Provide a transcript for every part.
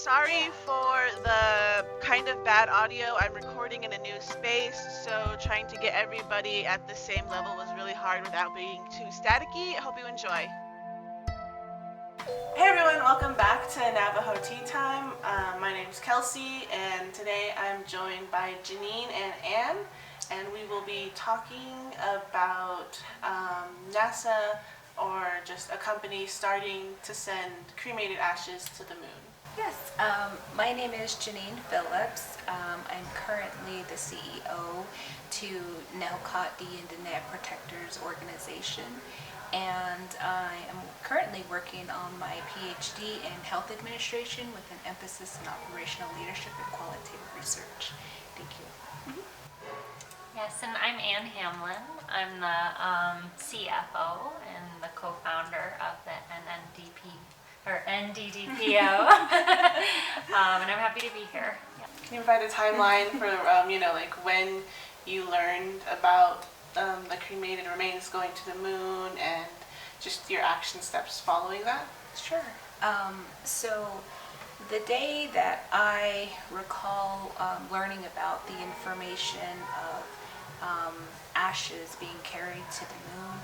Sorry for the kind of bad audio. I'm recording in a new space, so trying to get everybody at the same level was really hard without being too staticky. I hope you enjoy. Hey everyone, welcome back to Navajo Tea Time. My name is Kelsey, and today I'm joined by Janeen and Anne, and we will be talking about NASA or just a company starting to send cremated ashes to the moon. Yes, my name is Janeen Phillips. I'm currently the CEO to Níhookaa Diyin Protectors Organization, and I am currently working on my PhD in health administration with an emphasis in operational leadership and qualitative research. Thank you. Yes, and I'm Anne Hamlin. I'm the CFO and the co-founder of the NDDPO, and I'm happy to be here. Yeah. Can you provide a timeline for, when you learned about the cremated remains going to the moon and just your action steps following that? Sure. So the day that I recall learning about the information of ashes being carried to the moon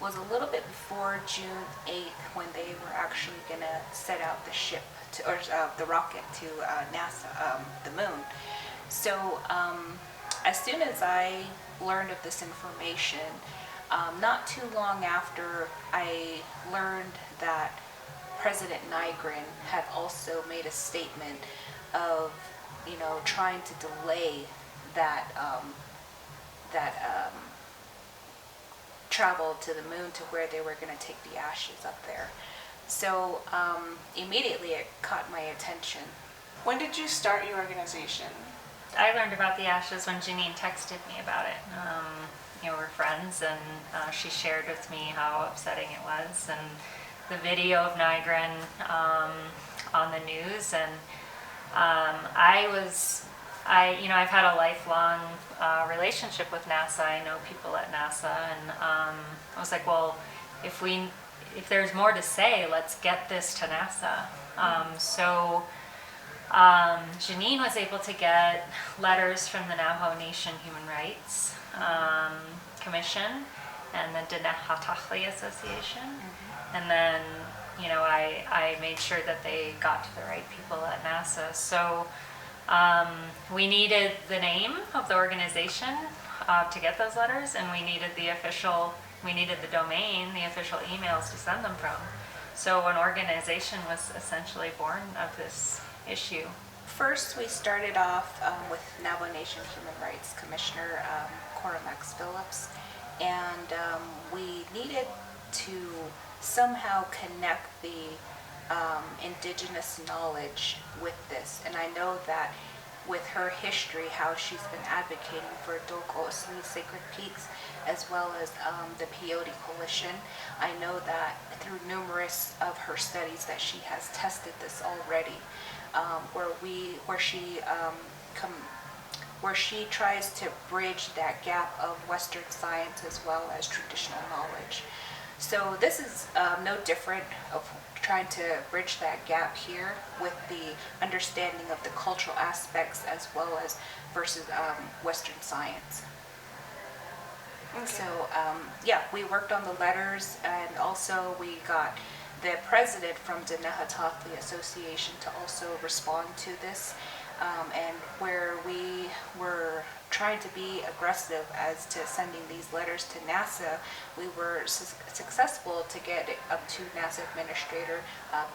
was a little bit before June 8th, when they were actually going to set out the ship or the rocket to NASA, the moon. So as soon as I learned of this information, not too long after, I learned that President Nygren had also made a statement of, trying to delay that travel to the moon to where they were going to take the ashes up there. So immediately it caught my attention. When did you start your organization? I learned about the ashes when Janeen texted me about it. We're friends, and she shared with me how upsetting it was, and the video of Nygren on the news, and I've had a lifelong relationship with NASA. I know people at NASA, and I was like, well, if there's more to say, let's get this to NASA. So Janeen was able to get letters from the Navajo Nation Human Rights Commission and the Diné Association, and then I made sure that they got to the right people at NASA. So we needed the name of the organization to get those letters, and we needed the domain, the official emails to send them from. So an organization was essentially born of this issue. First, we started off with Navajo Nation Human Rights Commissioner Max Phillips, and we needed to somehow connect the indigenous knowledge with this. And I know that with her history, how she's been advocating for Osni Sacred Peaks, as well as the Peyote Coalition. I know that through numerous of her studies that she has tested this already, where she tries to bridge that gap of Western science as well as traditional knowledge. So this is no different of trying to bridge that gap here with the understanding of the cultural aspects as well as versus Western science. Okay. So we worked on the letters, and also we got the president from the Navajo Tea Association to also respond to this, and where we were trying to be aggressive as to sending these letters to NASA, we were successful to get it up to NASA Administrator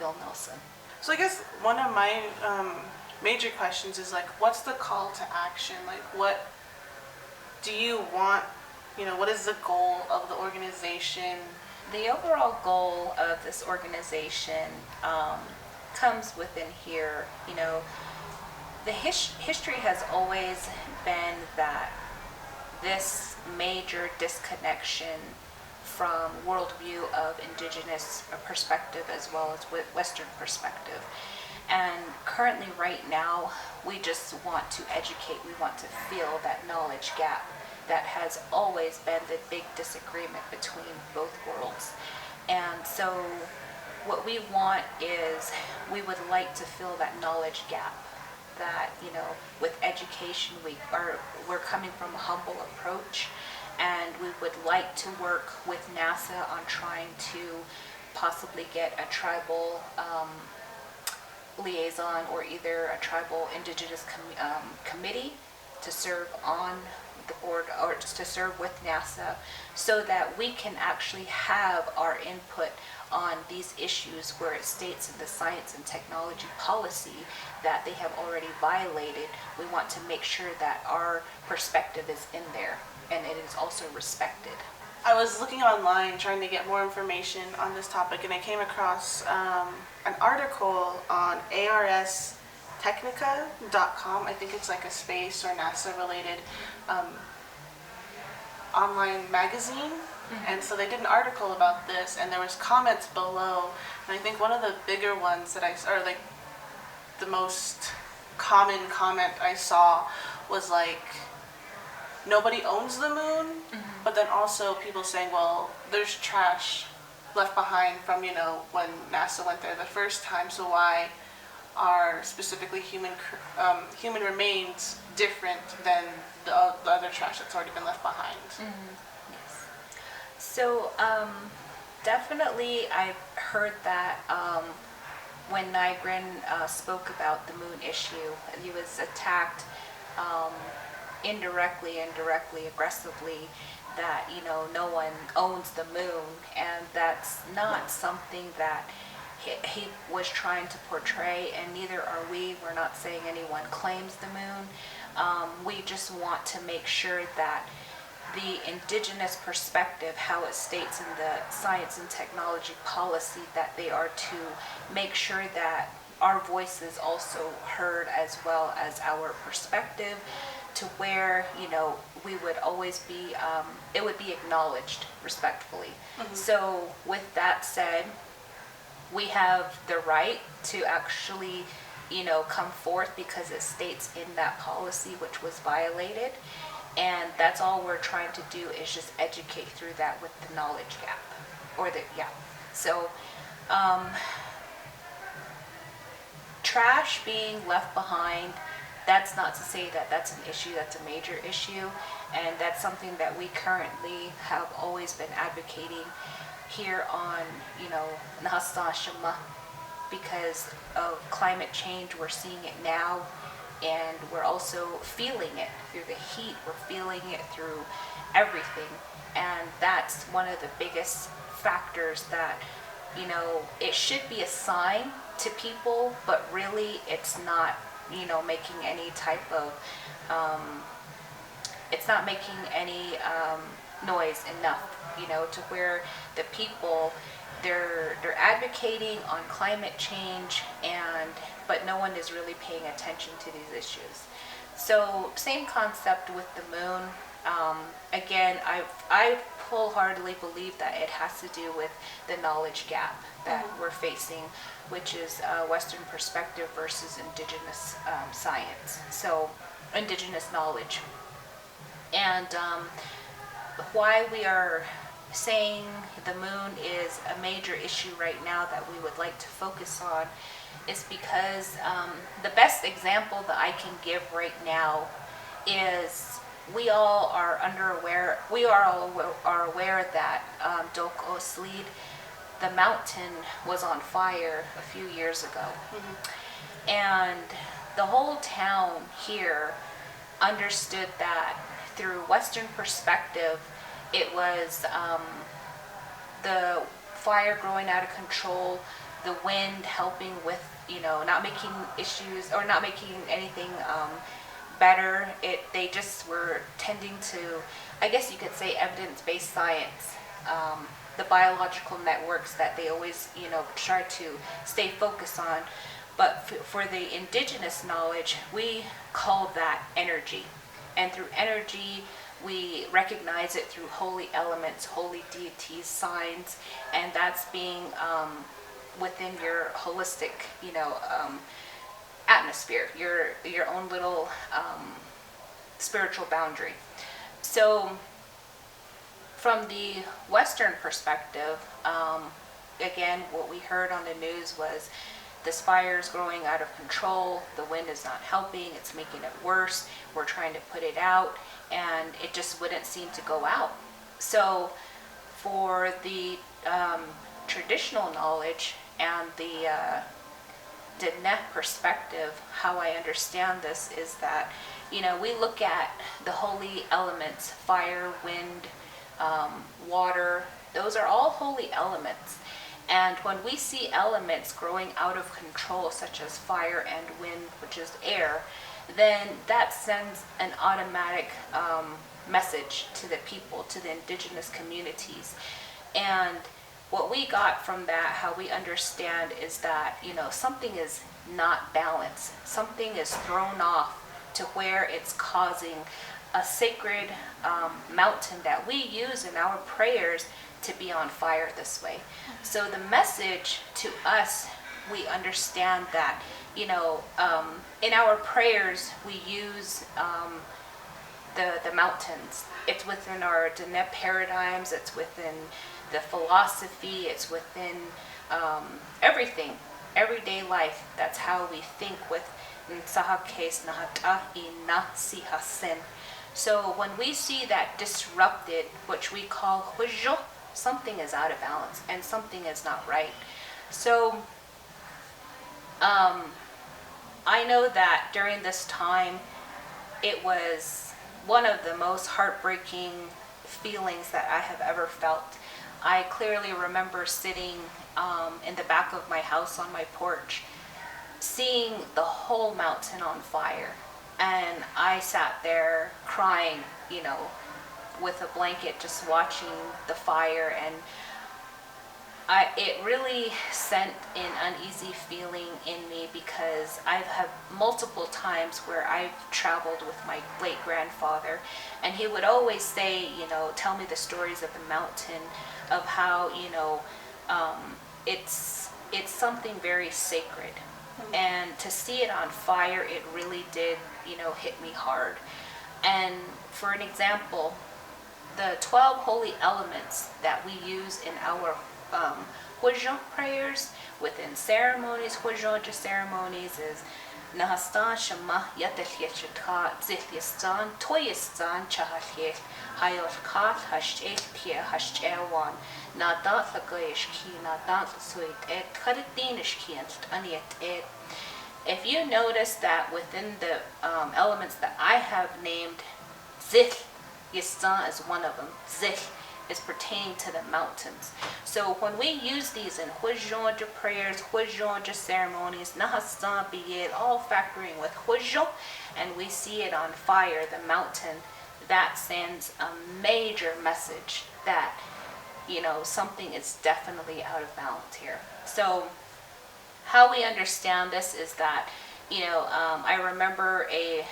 Bill Nelson. So I guess one of my major questions is, what's the call to action? What do you want? What is the goal of the organization? The overall goal of this organization comes within here. The history has always been that this major disconnection from worldview of indigenous perspective as well as Western perspective. And currently right now, we just want to educate, we want to fill that knowledge gap that has always been the big disagreement between both worlds. And so what we want is we would like to fill that knowledge gap that, with education, we're coming from a humble approach, and we would like to work with NASA on trying to possibly get a tribal liaison or either a tribal indigenous committee to serve on the board or to serve with NASA, so that we can actually have our input on these issues where it states in the science and technology policy that they have already violated. We want to make sure that our perspective is in there and it is also respected. I was looking online trying to get more information on this topic, and I came across an article on arstechnica.com. I think it's like a space or NASA related online magazine. And so they did an article about this, and there was comments below, and I think one of the bigger ones that or like the most common comment I saw was like, nobody owns the moon, but then also people saying, well, there's trash left behind from, when NASA went there the first time, so why are specifically human remains different than the other trash that's already been left behind? Yes. So definitely I've heard that when Nygren spoke about the moon issue, he was attacked indirectly and directly, aggressively, that no one owns the moon, and that's not something that he was trying to portray, and neither are we. We're not saying anyone claims the moon. We just want to make sure that the indigenous perspective, how it states in the science and technology policy, that they are to make sure that our voice is also heard as well as our perspective, to where we would always be it would be acknowledged respectfully. So with that said, we have the right to actually come forth because it states in that policy which was violated, and that's all we're trying to do is just educate through that with the knowledge gap, or so trash being left behind, that's not to say that that's an issue, that's a major issue, and that's something that we currently have always been advocating here on, Níhookaa, because of climate change. We're seeing it now, and we're also feeling it through the heat, we're feeling it through everything, and that's one of the biggest factors that, it should be a sign to people, but really it's not, making any type of, it's not making any noise enough, to where the people, they're advocating on climate change, but no one is really paying attention to these issues. So same concept with the moon. Again, I wholeheartedly believe that it has to do with the knowledge gap that we're facing, which is Western perspective versus indigenous science, so indigenous knowledge. And why we are saying the moon is a major issue right now that we would like to focus on is because the best example that I can give right now is we all are aware that Doko Slede, the mountain, was on fire a few years ago. And the whole town here understood that through Western perspective, it was the fire growing out of control, the wind helping with, not making issues or not making anything better. They just were tending to, I guess you could say, evidence-based science, the biological networks that they always, try to stay focused on. But for the indigenous knowledge, we call that energy. And through energy, we recognize it through holy elements, holy deities, signs, and that's being within your holistic, atmosphere, your own little spiritual boundary. So from the Western perspective, again, what we heard on the news was this fire is growing out of control. The wind is not helping. It's making it worse. We're trying to put it out, and it just wouldn't seem to go out. So for the traditional knowledge and the Diné perspective, how I understand this is that, we look at the holy elements, fire, wind, water. Those are all holy elements. And when we see elements growing out of control, such as fire and wind, which is air, then that sends an automatic message to the people, to the indigenous communities. And what we got from that, how we understand, is that, something is not balanced. Something is thrown off to where it's causing a sacred mountain that we use in our prayers to be on fire this way. So the message to us, we understand that, in our prayers, we use the mountains. It's within our Diné paradigms, it's within the philosophy, it's within everything, everyday life. That's how we think with Nsahakes Nahata Ina Sihasen. So when we see that disrupted, which we call hujo, something is out of balance and something is not right. So I know that during this time, it was one of the most heartbreaking feelings that I have ever felt. I clearly remember sitting in the back of my house on my porch, seeing the whole mountain on fire. And I sat there crying, with a blanket, just watching the fire. And it really sent an uneasy feeling in me, because I've had multiple times where I've traveled with my late grandfather, and he would always say, tell me the stories of the mountain, of how, it's something very sacred. And to see it on fire, it really did, hit me hard. And for an example, the 12 holy elements that we use in our Hujon prayers, within ceremonies, Hujonja ceremonies, is Nahastan Shema Yatalyecha Zithlistan Toyistan Chahalye Hayolkat Hashel Pia Hashelwan Nadat Lagoyishki Nadat Suit Ed Karadinishki and Aniet Ed. If you notice that within the elements that I have named, Zith Yistan is one of them. Zith is pertaining to the mountains. So when we use these in Hujonja prayers, Hujonja ceremonies, Nahastan Biyed, all factoring with Hujon, and we see it on fire, the mountain, that sends a major message that, something is definitely out of balance here. So how we understand this is that, I remember a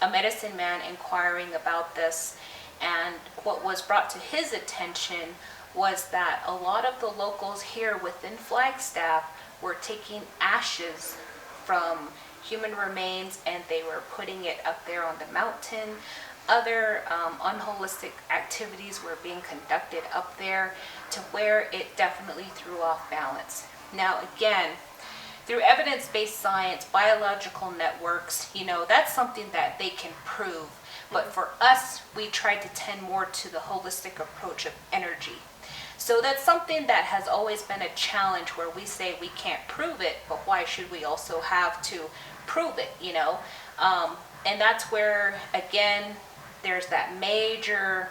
medicine man inquiring about this, and what was brought to his attention was that a lot of the locals here within Flagstaff were taking ashes from human remains and they were putting it up there on the mountain. Other unholistic activities were being conducted up there, to where it definitely threw off balance. Now again, through evidence-based science, biological networks, that's something that they can prove. But for us, we try to tend more to the holistic approach of energy. So that's something that has always been a challenge, where we say we can't prove it, but why should we also have to prove it, And that's where, again, there's that major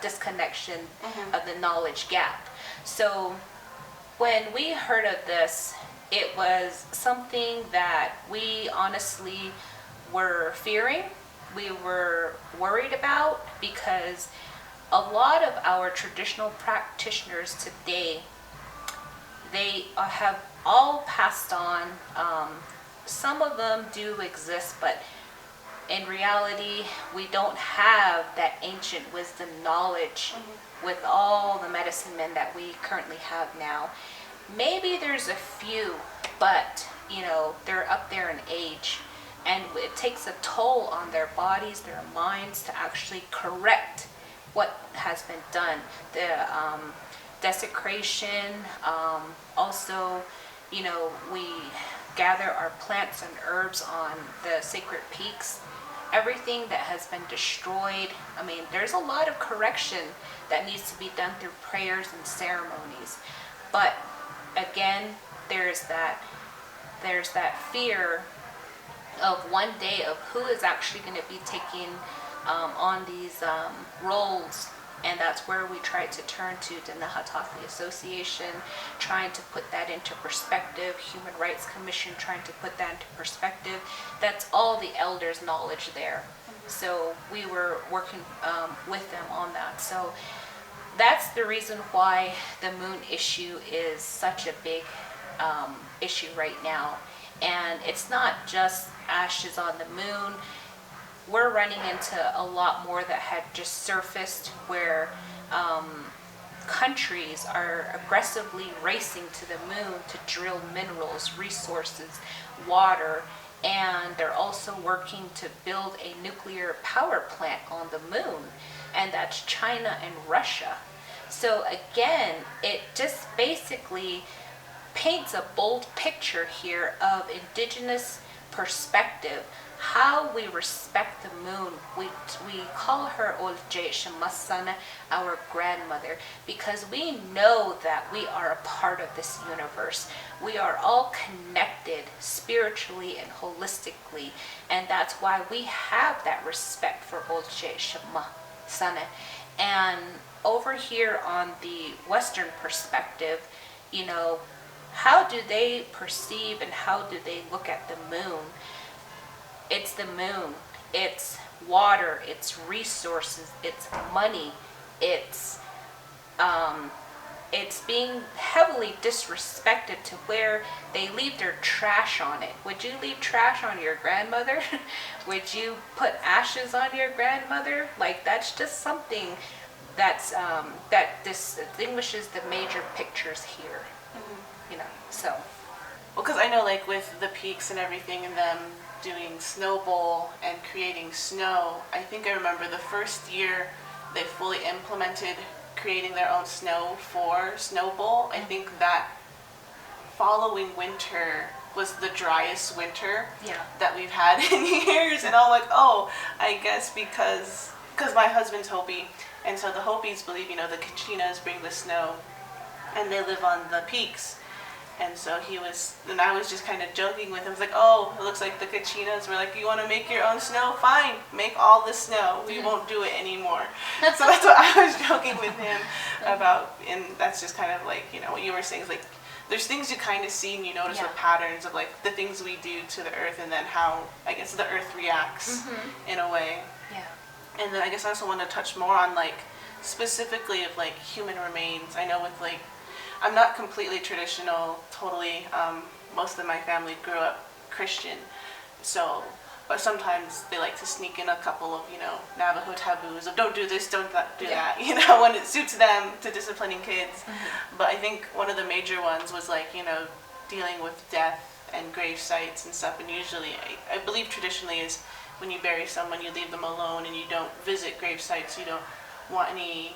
disconnection of the knowledge gap. So when we heard of this, it was something that we honestly were fearing. We were worried about, because a lot of our traditional practitioners today, they have all passed on. Some of them do exist, but in reality, we don't have that ancient wisdom knowledge with all the medicine men that we currently have now. Maybe there's a few, but they're up there in age, and it takes a toll on their bodies, their minds, to actually correct what has been done. desecration. Also, we gather our plants and herbs on the sacred peaks. Everything that has been destroyed, there's a lot of correction that needs to be done through prayers and ceremonies. But again, there's that fear of one day of who is actually going to be taking on these roles. And that's where we try to turn to the Níhookaa Association, trying to put that into perspective. Human Rights Commission trying to put that into perspective. That's all the elders' knowledge there. So we were working with them on that. So that's the reason why the moon issue is such a big issue right now. And it's not just ashes on the moon. We're running into a lot more that had just surfaced, where countries are aggressively racing to the moon to drill minerals, resources, water, and they're also working to build a nuclear power plant on the moon, and that's China and Russia. So again, it just basically paints a bold picture here of indigenous perspective, how we respect the moon. We call her Olje Shamasana, our grandmother, because we know that we are a part of this universe. We are all connected spiritually and holistically, and that's why we have that respect for Olje Shamasana. And over here on the Western perspective, how do they perceive and how do they look at the moon? It's the moon, it's water, it's resources, it's money, it's being heavily disrespected to where they leave their trash on it. Would you leave trash on your grandmother? Would you put ashes on your grandmother? That's just something that's that distinguishes the major pictures here. So. Well, because I know with the peaks and everything and them doing snow bowl and creating snow, I think I remember the first year they fully implemented creating their own snow for snow bowl. I think that following winter was the driest winter that we've had in years, and I'm like, oh, I guess because my husband's Hopi, and so the Hopis believe the Kachinas bring the snow and they live on the peaks. And so I was just kind of joking with him. I was like, oh, it looks like the Kachinas were like, you want to make your own snow? Fine, make all the snow. We won't do it anymore. So that's what I was joking with him about. And that's just kind of what you were saying is there's things you kind of see and you notice with patterns of the things we do to the earth and then how, I guess, the earth reacts in a way. Yeah. And then I guess I also want to touch more on specifically of human remains. I know with I'm not completely traditional, totally. Most of my family grew up Christian, but sometimes they like to sneak in a couple of, Navajo taboos of don't do this, don't do that, when it suits them to disciplining kids. But I think one of the major ones was dealing with death and grave sites and stuff. And usually, I believe traditionally is when you bury someone, you leave them alone and you don't visit grave sites. You don't want any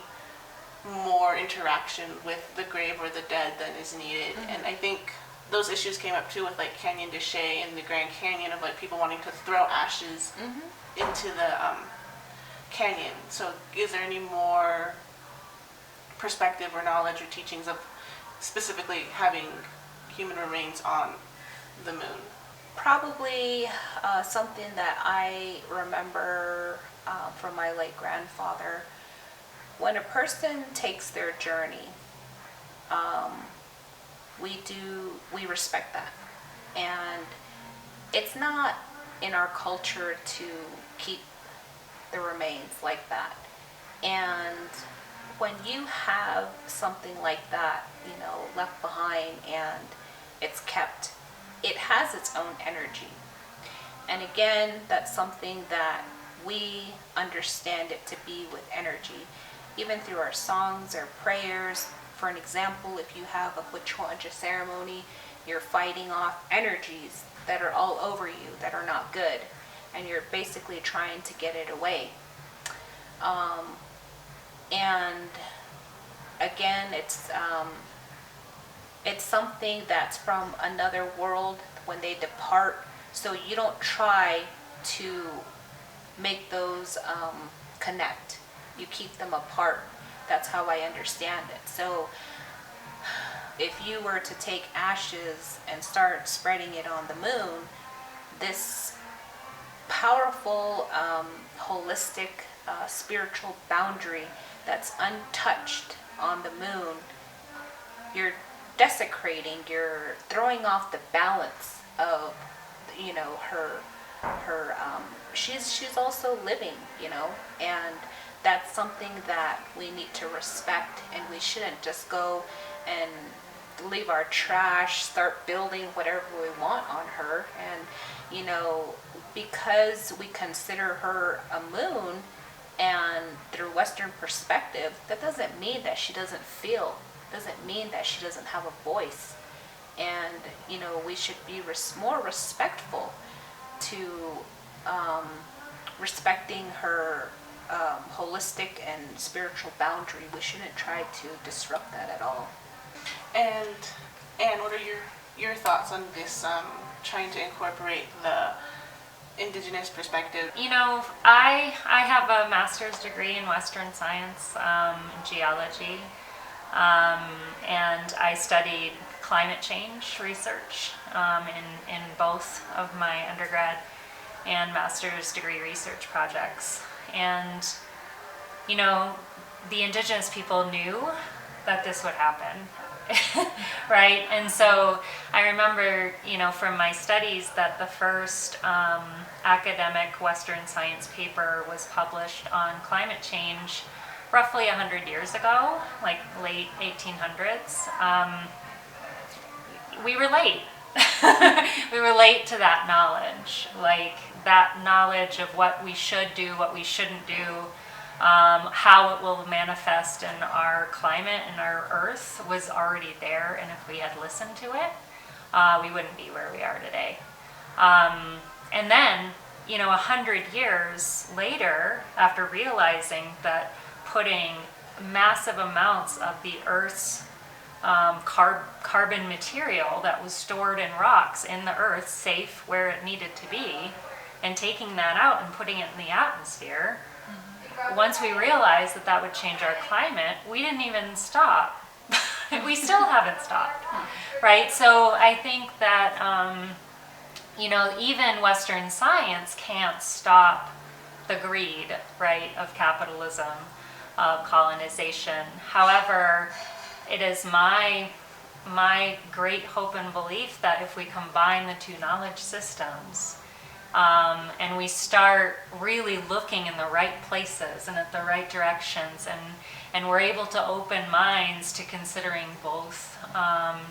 more interaction with the grave or the dead than is needed. And I think those issues came up too with Canyon de Chelly and the Grand Canyon of people wanting to throw ashes into the canyon. So is there any more perspective or knowledge or teachings of specifically having human remains on the moon? Probably something that I remember from my late grandfather. When a person takes their journey, we respect that. And it's not in our culture to keep the remains like that. And when you have something like that, left behind and it's kept, it has its own energy. And again, that's something that we understand it to be with energy. Even through our songs, our prayers. For an example, if you have a Huachanja ceremony, you're fighting off energies that are all over you that are not good, and you're basically trying to get it away. And again, it's something that's from another world when they depart. So you don't try to make those connect. You keep them apart. That's how I understand it. So if you were to take ashes and start spreading it on the moon, this powerful, holistic, spiritual boundary that's untouched on the moon, you're desecrating, you're throwing off the balance of, her she's also living, and that's something that we need to respect, and we shouldn't just go and leave our trash, start building whatever we want on her. And because we consider her a moon, and through Western perspective, that doesn't mean that she doesn't feel, doesn't mean that she doesn't have a voice. And we should be more respectful to respecting her holistic and spiritual boundary. We shouldn't try to disrupt that at all. And Anne, what are your thoughts on this, trying to incorporate the indigenous perspective? I have a master's degree in Western science, in geology, and I studied climate change research in both of my undergrad and master's degree research projects. And the indigenous people knew that this would happen. Right? And so I remember, from my studies that the first academic Western science paper was published on climate change roughly 100 years ago, like late 1800s. We relate. We relate to that knowledge, like that knowledge of what we should do, what we shouldn't do, how it will manifest in our climate and our earth was already there, and if we had listened to it, we wouldn't be where we are today. And then, 100 years later, after realizing that putting massive amounts of the earth's carbon material that was stored in rocks in the earth safe where it needed to be, and taking that out and putting it in the atmosphere, once we realized that that would change our climate, we didn't even stop. We still haven't stopped, right? So I think that, even Western science can't stop the greed, right, of capitalism, of colonization. However, it is my great hope and belief that if we combine the two knowledge systems, and we start really looking in the right places and at the right directions, and we're able to open minds to considering both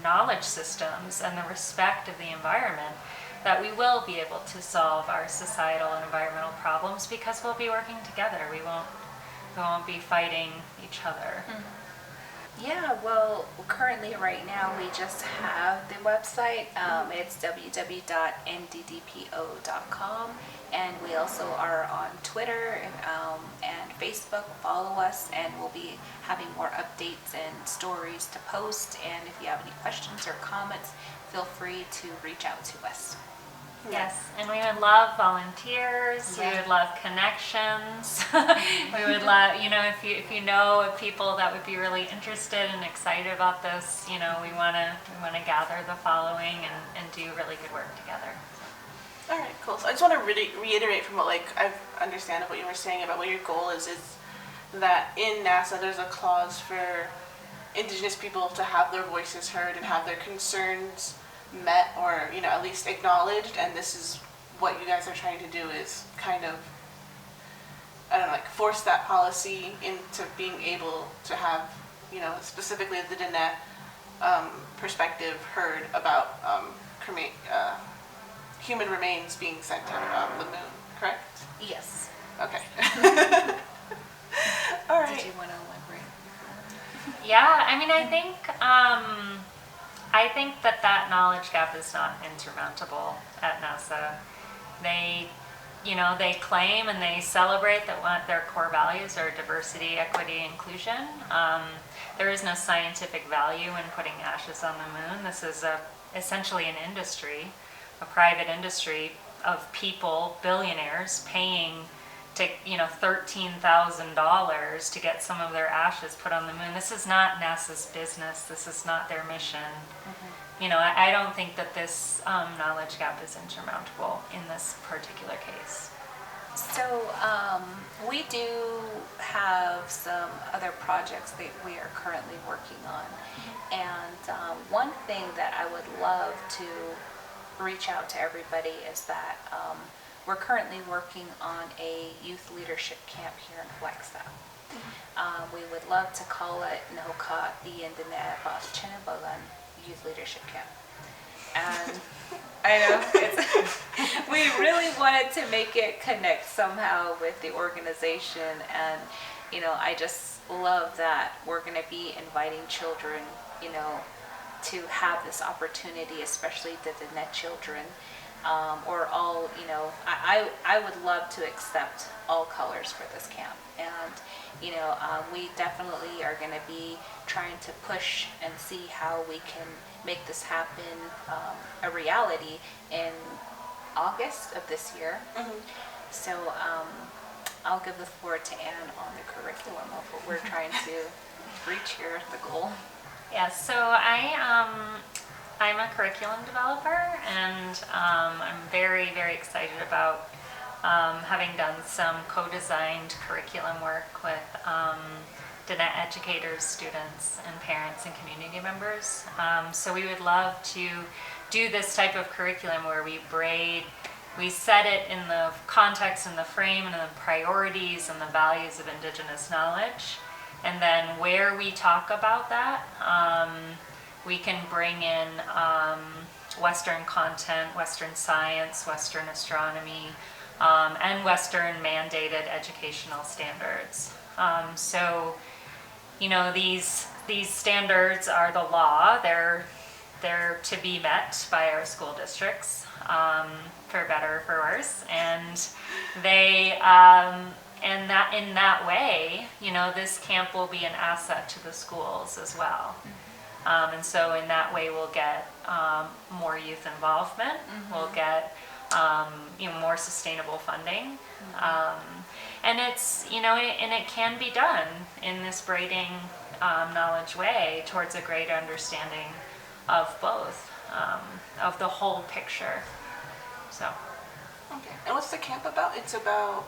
knowledge systems and the respect of the environment, that we will be able to solve our societal and environmental problems, because we'll be working together. We won't be fighting each other. Yeah, well, currently right now we just have the website. It's www.nddpo.com, and we also are on Twitter and Facebook. Follow us, and we'll be having more updates and stories to post. And if you have any questions or comments, feel free to reach out to us. Yes, and we would love volunteers. Yeah. We would love connections. We would love, if you know of people that would be really interested and excited about this, we want to gather the following and do really good work together. All right, cool. So I just want to reiterate from what I understand of what you were saying about what your goal is that in NASA there's a clause for Indigenous people to have their voices heard and have their concerns met, or at least acknowledged, and this is what you guys are trying to do, is kind of, I don't know, force that policy into being able to have, specifically the Diné perspective heard about human remains being sent to the moon, correct? Yes. Okay. All right. Did you want to elaborate? Yeah, I think that knowledge gap is not insurmountable at NASA. you know, they claim and they celebrate that what their core values are diversity, equity, inclusion. There is no scientific value in putting ashes on the moon. This is essentially an industry, a private industry of people, billionaires, paying to, you know, $13,000 to get some of their ashes put on the moon. This is not NASA's business. This is not their mission. You know, I don't think that this knowledge gap is insurmountable in this particular case. So we do have some other projects that we are currently working on. And one thing that I would love to reach out to everybody is that we're currently working on a youth leadership camp here in Flagstaff. We would love to call it Níhookaa, Diyin, Diné, Youth Leadership Camp. And I know we really wanted to make it connect somehow with the organization, and you know, I just love that we're going to be inviting children, you know, to have this opportunity, especially the Diné children, or all, you know, I would love to accept all colors for this camp. And you know, we definitely are going to be trying to push and see how we can make this happen a reality in August of this year. So I'll give the floor to Anne on the curriculum of what we're trying to reach here, the goal. Yeah, so I'm a curriculum developer, and I'm very, very excited about having done some co-designed curriculum work with Diné educators, students, and parents and community members. So we would love to do this type of curriculum where we set it in the context and the frame and the priorities and the values of Indigenous knowledge. And then where we talk about that, we can bring in Western content, Western science, Western astronomy, and Western mandated educational standards. So, you know, these standards are the law. They're to be met by our school districts, for better or for worse, and they and that in that way, you know, this camp will be an asset to the schools as well. And so in that way, we'll get more youth involvement. We'll get you know, more sustainable funding. And it's, you know, and it can be done in this braiding knowledge way towards a greater understanding of both, of the whole picture. So. Okay. And what's the camp about? It's about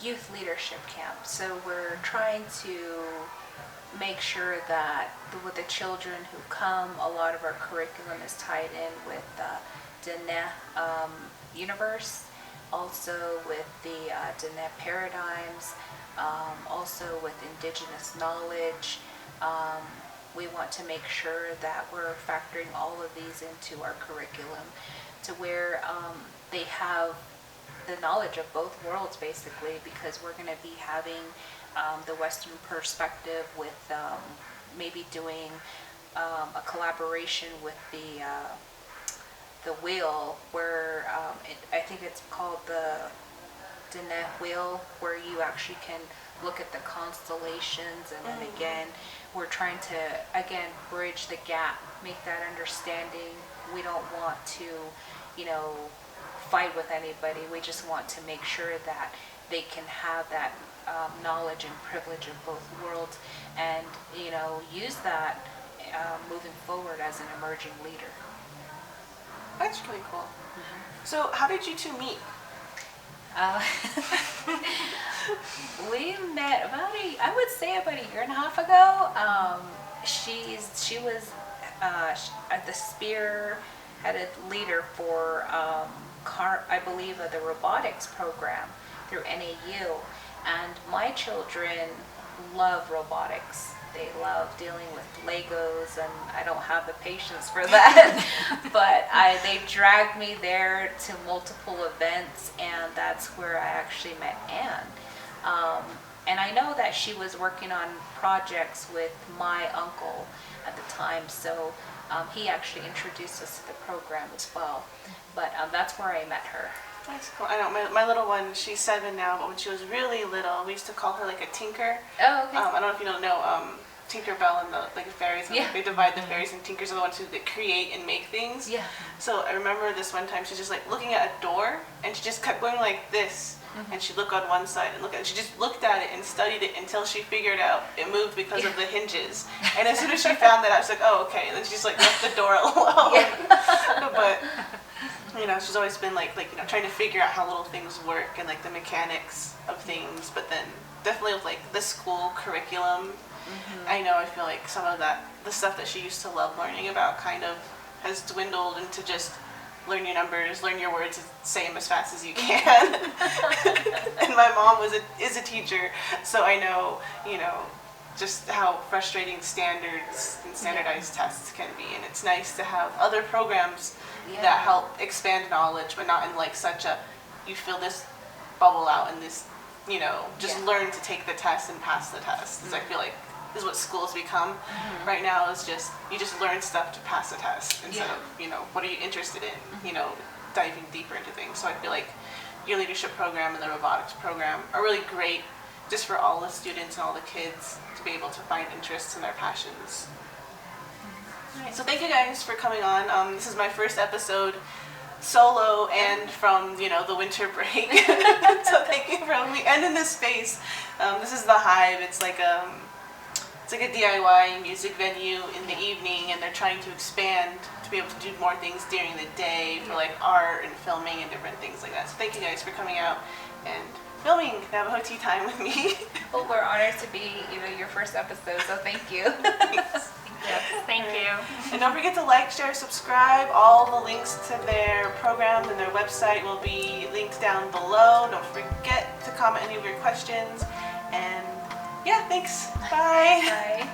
youth leadership camp. So we're trying to make sure that with the children who come, a lot of our curriculum is tied in with Diné universe, also with the Diné paradigms, also with Indigenous knowledge. We want to make sure that we're factoring all of these into our curriculum to where they have the knowledge of both worlds, basically, because we're going to be having the Western perspective with maybe doing a collaboration with the wheel, where I think it's called the Diné wheel, where you actually can look at the constellations, and then again, we're trying to, again, bridge the gap, make that understanding. We don't want to, you know, fight with anybody. We just want to make sure that they can have that knowledge and privilege of both worlds, and, you know, use that moving forward as an emerging leader. That's really cool. So how did you two meet? We met about I would say about a year and a half ago. She was the spearheaded leader for I believe the robotics program through NAU, and my children love robotics. They love dealing with Legos, and I don't have the patience for that. But they dragged me there to multiple events, and that's where I actually met Anne. And I know that she was working on projects with my uncle at the time, so he actually introduced us to the program as well. But that's where I met her. That's cool. I know my little one, she's 7 now, but when she was really little, we used to call her like a tinker. Oh, okay. I don't know if you don't know Tinkerbell and the fairies. And Yeah. they divide the fairies, and tinkers are the ones who create and make things. Yeah. So I remember this one time she's just like looking at a door, and she just kept going like this. And she'd look on one side and look at it. She just looked at it and studied it until she figured out it moved because of the hinges. And as soon as she found that, I was like, oh, okay. And then she just like left the door alone. But you know, she's always been like you know, trying to figure out how little things work and like the mechanics of things. But then definitely with like the school curriculum, I know I feel like some of that, the stuff that she used to love learning about, kind of has dwindled into just learn your numbers, learn your words, and say them as fast as you can. And my mom is a teacher, so I know, you know, just how frustrating standards and standardized tests can be. And it's nice to have other programs that help expand knowledge, but not in like such a, you fill this bubble out and this, you know, just learn to take the test and pass the test. Because I feel like is what schools become right now, is just you just learn stuff to pass a test instead of, you know, what are you interested in, you know, diving deeper into things. So I feel like your leadership program and the robotics program are really great just for all the students and all the kids to be able to find interests in their passions. Alright, so thank you guys for coming on. This is my first episode solo and from, you know, the winter break. So thank you for having me. And in this space, this is the Hive. It's like a DIY music venue in the evening, and they're trying to expand to be able to do more things during the day for like art and filming and different things like that. So thank you guys for coming out and filming Navajo Tea Time with me. Well, we're honored to be, you know, your first episode, so thank you. Thanks. Yes, thank you. And don't forget to like, share, subscribe. All the links to their program and their website will be linked down below. Don't forget to comment any of your questions. And yeah, thanks. Bye. Bye.